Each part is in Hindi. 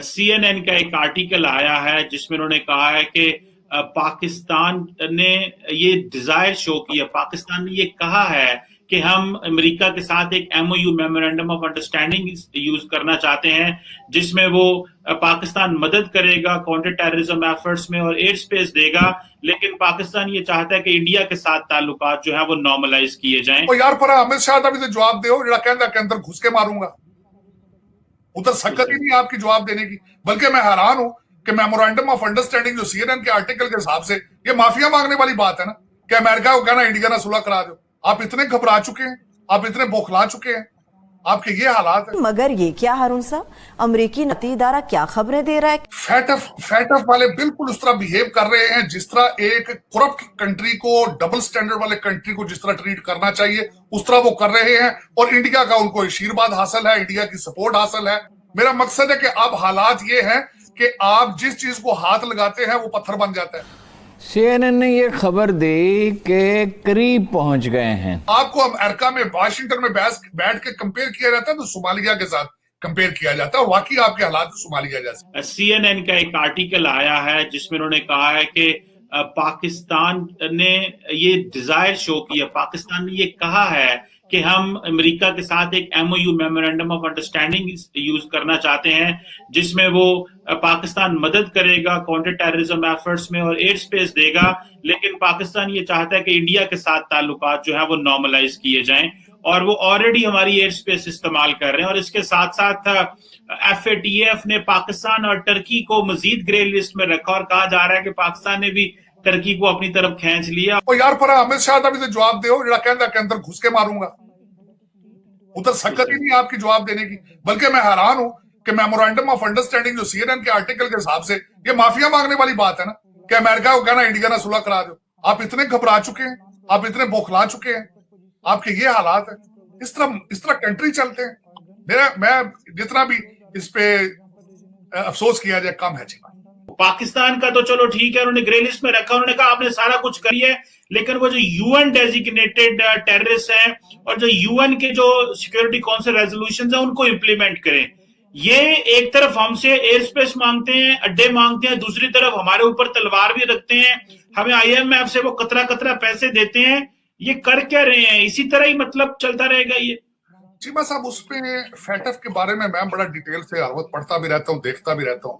CNN का एक आर्टिकल आया है जिसमें उन्होंने कहा है कि पाकिस्तान ने ये डिजायर शो किया, पाकिस्तान ने ये कहा है कि हम अमेरिका के साथ एक MOU memorandum of understanding use करना चाहते हैं, जिसमें वो पाकिस्तान मदद करेगा काउंटर टेररिज्म एफर्ट्स में और एयर स्पेस देगा, लेकिन पाकिस्तान ये चाहता है कि इंडिया के साथ ताल्लुकात जो है वो नॉर्मलाइज किए जाएं। तो यार पर अमित शाह का भी तो जवाब दो, जरा कहना के अंदर घुस के मारूंगा, उधर सकत ही नहीं आपकी जवाब देने की। बल्कि मैं हैरान हूं कि मेमोरेंडम ऑफ अंडरस्टैंडिंग जो CNN के आर्टिकल के हिसाब से ये माफिया मांगने वाली बात है ना, कि अमेरिका को कहना इंडिया ना सुलह करा दो। आप इतने घबरा चुके हैं, आप इतने बौखला चुके हैं, आपके ये हालात है। मगर ये क्या हारून साहब, अमरीकी नती इदारा क्या खबरें दे रहा है? फैटफ वाले बिल्कुल उस तरह बिहेव कर रहे हैं जिस तरह एक करप्ट कंट्री को, डबल स्टैंडर्ड वाले कंट्री को जिस तरह ट्रीट करना चाहिए उस तरह वो कर रहे हैं, और इंडिया का उनको आशीर्वाद हासिल है, इंडिया की सपोर्ट हासिल है। मेरा मकसद है कि अब हालात ये हैं कि आप जिस चीज को हाथ लगाते हैं वो पत्थर बन जाता है। CNN ने ये खबर दी कि करीब पहुंच गए हैं। आपको अमेरिका में वाशिंगटन में बैठ के कंपेयर किया जाता है तो सोमालिया के साथ कंपेयर किया जाता है, और वाकई आपके हालात सोमालिया जैसे। CNN का एक आर्टिकल आया है जिसमें उन्होंने कहा है कि पाकिस्तान ने ये डिजायर शो किया, पाकिस्तान ने ये कहा है कि हम अमेरिका के साथ एक MOU memorandum of understanding use करना चाहते हैं, जिसमें वो पाकिस्तान मदद करेगा काउंटर टेररिज्म एफर्ट्स में और एयर स्पेस देगा, लेकिन पाकिस्तान ये चाहता है कि इंडिया के साथ ताल्लुकात जो है वो नॉर्मलाइज किए जाएं, और वो ऑलरेडी हमारी एयर स्पेस इस्तेमाल कर रहे हैं। और इसके साथ साथ FATF ने पाकिस्तान और टर्की को मजीद ग्रे लिस्ट में रखा, और कहा जा रहा है कि पाकिस्तान ने भी टर्की को अपनी तरफ खींच लिया। और यार पर अमित शाह का भी तो जवाब दो, जरा कहना के अंदर घुस के मारूंगा, उधर सकत ही नहीं आपकी जवाब देने की। बल्कि मैं हैरान हूं कि मेमोरेंडम ऑफ अंडरस्टैंडिंग जो CNN के आर्टिकल के हिसाब से ये माफिया मांगने वाली बात है ना, कि अमेरिका को कहना इंडिया ना सुलह करा दो। आप इतने घबरा चुके हैं, आप इतने बौखला चुके हैं, आपके ये हालात है। इस तरह कंट्री चलते हैं। मैं जितना भी इस पे अफसोस किया जाए कम है जी। पाकिस्तान का तो चलो ठीक है, उन्होंने ग्रे लिस्ट में रखा, उन्होंने कहा आपने सारा कुछ करिए, लेकिन वो जो UN डेजिग्नेटेड टेररिस्ट हैं और जो UN के जो सिक्योरिटी काउंसिल रेजोल्यूशंस हैं उनको इंप्लीमेंट करें। ये एक तरफ हमसे एयर स्पेस मांगते हैं, अड्डे मांगते हैं, दूसरी तरफ हमारे ऊपर तलवार भी रखते हैं, हमें IMF से वो कतरा पैसे देते हैं। ये कर क्या रहे हैं? इसी तरह ही मतलब चलता रहेगा ये। जी बस अब उस पे फैटफ के बारे में मैं बड़ा डिटेल से हर वक्त पढ़ता भी रहता हूँ, देखता भी रहता हूँ।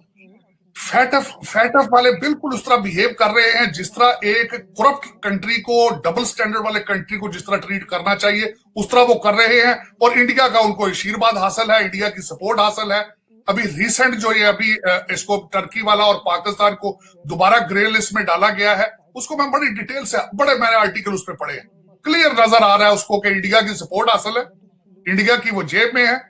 फैटफ वाले बिल्कुल उस तरह बिहेव कर रहे हैं जिस तरह एक करप्ट कंट्री को, डबल स्टैंडर्ड वाले कंट्री को जिस तरह ट्रीट करना चाहिए उस तरह वो कर रहे हैं, और इंडिया का उनको आशीर्वाद हासिल है, इंडिया की सपोर्ट हासिल है। अभी रिसेंट जो ये अभी इसको टर्की वाला और पाकिस्तान को दोबारा ग्रे लिस्ट में डाला गया है, उसको मैं बड़ी डिटेल से मैंने आर्टिकल उस पर पढ़े हैं। क्लियर नजर आ रहा है उसको कि इंडिया की सपोर्ट हासिल है, इंडिया की वो जेब में है,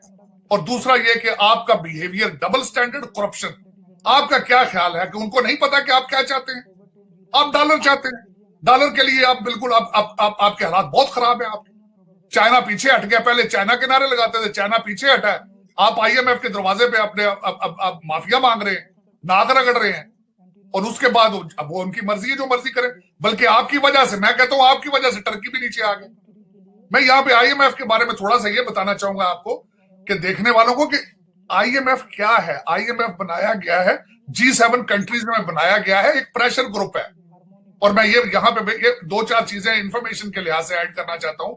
और दूसरा ये कि आपका बिहेवियर डबल स्टैंडर्ड, करप्शन। आपका क्या ख्याल है कि उनको नहीं पता कि आप क्या चाहते हैं? आप डॉलर चाहते हैं, डॉलर के लिए आप बिल्कुल आपके हालात बहुत खराब है। आपके चाइना पीछे हट गया, पहले चाइना के नारे लगाते थे, चाइना पीछे हटा है, आप IMF के दरवाजे पे अपने आप माफिया मांग रहे हैं, नाक रगड़ रहे हैं, और उसके बाद अब वो उनकी मर्जी है, जो मर्जी करें। बल्कि आपकी वजह से, मैं कहता हूं आपकी वजह से टर्की भी नीचे आ गया। मैं यहाँ पे IMF के बारे में थोड़ा सा ये बताना चाहूंगा आपको कि देखने वालों को कि IMF क्या है। IMF बनाया गया है G7 कंट्रीज में बनाया गया है, एक प्रेशर ग्रुप है। और मैं ये यहाँ पे ये 2-4 चीजें इंफॉर्मेशन के लिहाज से ऐड करना चाहता हूं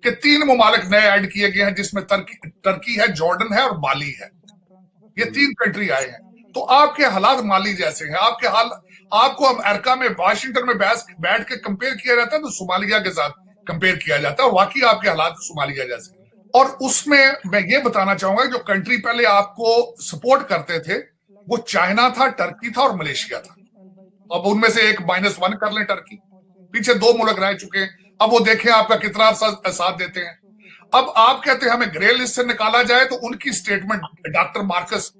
कि 3 ममालिक नए ऐड किए गए हैं, जिसमें टर्की है, जॉर्डन है और माली है। ये 3 कंट्री आए हैं। तो आपके हालात माली जैसे हैं, आपको अमेरिका में वाशिंगटन में बैठ के कंपेयर किया जाता है तो सोमालिया के साथ कंपेयर किया जाता है, और वाकई आपके हालात सोमालिया जैसे। और उसमें मैं ये बताना चाहूंगा जो कंट्री पहले आपको सपोर्ट करते थे वो चाइना था, टर्की था और मलेशिया था। अब उनमें से एक -1 कर लें टर्की, पीछे 2 मुल्क रह चुके हैं। अब वो देखें आपका कितना साथ देते हैं। अब आप कहते हैं हमें ग्रे लिस्ट से निकाला जाए, तो उनकी स्टेटमेंट, डॉक्टर मार्कस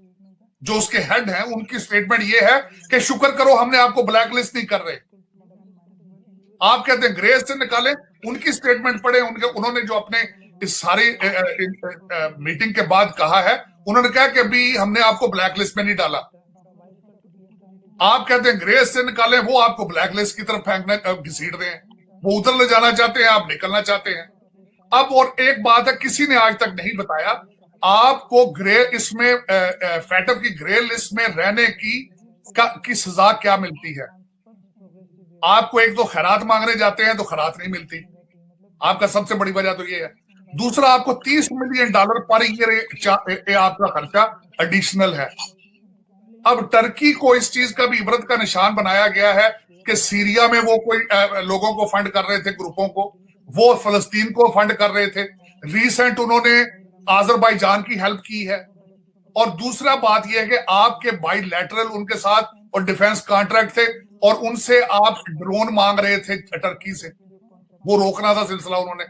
जो उसके हेड हैं, उनकी स्टेटमेंट ये है कि शुक्र करो हमने आपको ब्लैक लिस्ट नहीं कर रहे। आप कहते हैं ग्रे से निकालें, उनकी स्टेटमेंट पढ़े, उन्होंने जो अपने इस सारी मीटिंग के बाद कहा है, उन्होंने कहा कि अभी हमने आपको ब्लैक लिस्ट में नहीं डाला। आप कहते हैं ग्रे से निकालें, वो आपको ब्लैक लिस्ट की तरफ फेंकना, घसीट रहे हैं, वो उधर ले जाना चाहते हैं, आप निकलना चाहते हैं। अब और एक बात है, किसी ने आज तक नहीं बताया, आपको ग्रे इसमें फैटफ की ग्रे लिस्ट में रहने की सजा क्या मिलती है? आपको एक तो खैरात मांगने जाते हैं तो खैरात नहीं मिलती, आपका सबसे बड़ी वजह तो ये है। दूसरा, आपको $30 मिलियन पर ईयर आपका खर्चा एडिशनल है। अब टर्की को इस चीज का भी इबरत का निशान बनाया गया है कि सीरिया में वो कोई लोगों को फंड कर रहे थे, ग्रुपों को, वो फलस्तीन को फंड कर रहे थे। रिसेंट उन्होंने आजरबाईजान की हेल्प की है। और दूसरा बात यह है कि आपके बाइलैटरल उनके साथ और डिफेंस कॉन्ट्रैक्ट थे और उनसे आप ड्रोन मांग रहे थे टर्की से, वो रोकना था सिलसिला उन्होंने।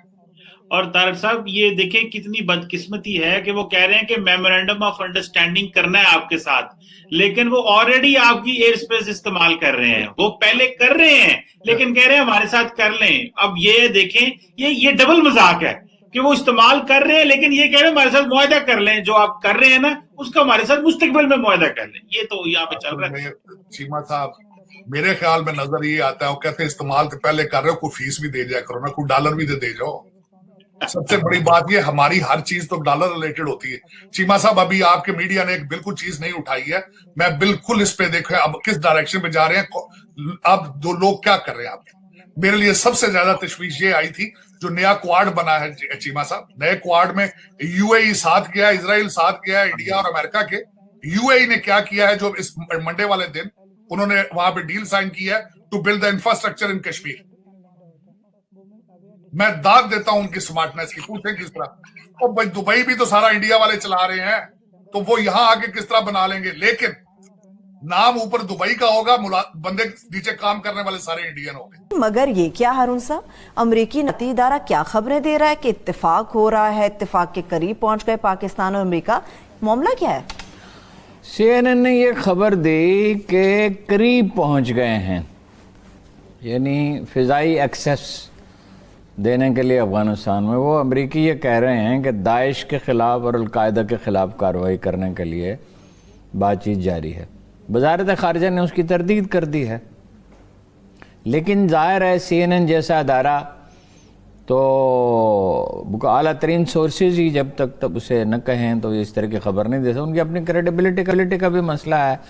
और तारक साहब ये देखें कितनी बदकिस्मती है कि वो कह रहे हैं कि मेमोरेंडम ऑफ अंडरस्टैंडिंग करना है आपके साथ, लेकिन वो ऑलरेडी आपकी एयर स्पेस इस्तेमाल कर रहे हैं। वो पहले कर रहे हैं लेकिन कह रहे हैं हमारे साथ कर लें। अब ये देखें, ये डबल मजाक है कि वो इस्तेमाल कर रहे हैं लेकिन ये कह रहे हैं हमारे साथ मुआहदा कर लें, जो आप कर रहे हैं ना उसका हमारे साथ मुस्तकबिल में मुआहदा कर लें। ये तो यहाँ पे चल रहा है। चीमा साहब, मेरे ख्याल में नजर ये आता है, वो कहते हैं इस्तेमाल के पहले कर रहे हो, कोई फीस भी दे जाया करो ना, कोई डॉलर भी दे जाओ। सबसे बड़ी बात ये, हमारी हर चीज तो डॉलर रिलेटेड होती है। चीमा साहब, अभी आपके मीडिया ने एक बिल्कुल चीज नहीं उठाई है, मैं बिल्कुल इस पे देखो अब किस डायरेक्शन में जा रहे हैं, अब दो लोग क्या कर रहे हैं। आप मेरे लिए सबसे ज्यादा तशवीश ये आई थी जो नया क्वाड बना है चीमा साहब। नए क्वाड में यूएई साथ गया, इजराइल साथ गया, इंडिया और अमेरिका के। यूएई ने क्या किया है, जो इस मंडे वाले दिन उन्होंने वहां पे डील साइन की है to build the infrastructure in Kashmir. मैं दाद देता हूं उनकी स्मार्टनेस की, पूछे किस तरह। और भाई दुबई भी तो सारा इंडिया वाले चला रहे हैं, तो वो यहां आके किस तरह बना लेंगे। लेकिन नाम ऊपर दुबई का होगा, बंदे नीचे काम करने वाले सारे इंडियन होंगे। मगर ये क्या हारून साहब, अमरीकी नती इदारा क्या खबरें दे रहा है कि इत्तेफाक हो रहा है, इत्तेफाक के करीब पहुंच गए पाकिस्तान और अमेरिका, मामला क्या है? CNN ने ये खबर दी कि करीब पहुंच गए हैं, यानी फिजाई एक्सेस देने के लिए अफगानिस्तान में। वो अमरीकी ये कह रहे हैं कि दाइश के ख़िलाफ़ और अलकायदा के ख़िलाफ़ कार्रवाई करने के लिए बातचीत जारी है। वज़ारत ख़ारिजा ने उसकी तरदीद कर दी है, लेकिन ज़ाहिर है CNN जैसा अदारा तो आला तरीन सोर्सेज ही जब तक उसे न कहें तो इस तरह की खबर नहीं दे सकते। उनकी अपनी क्रेडिबिलिटी का भी मसला है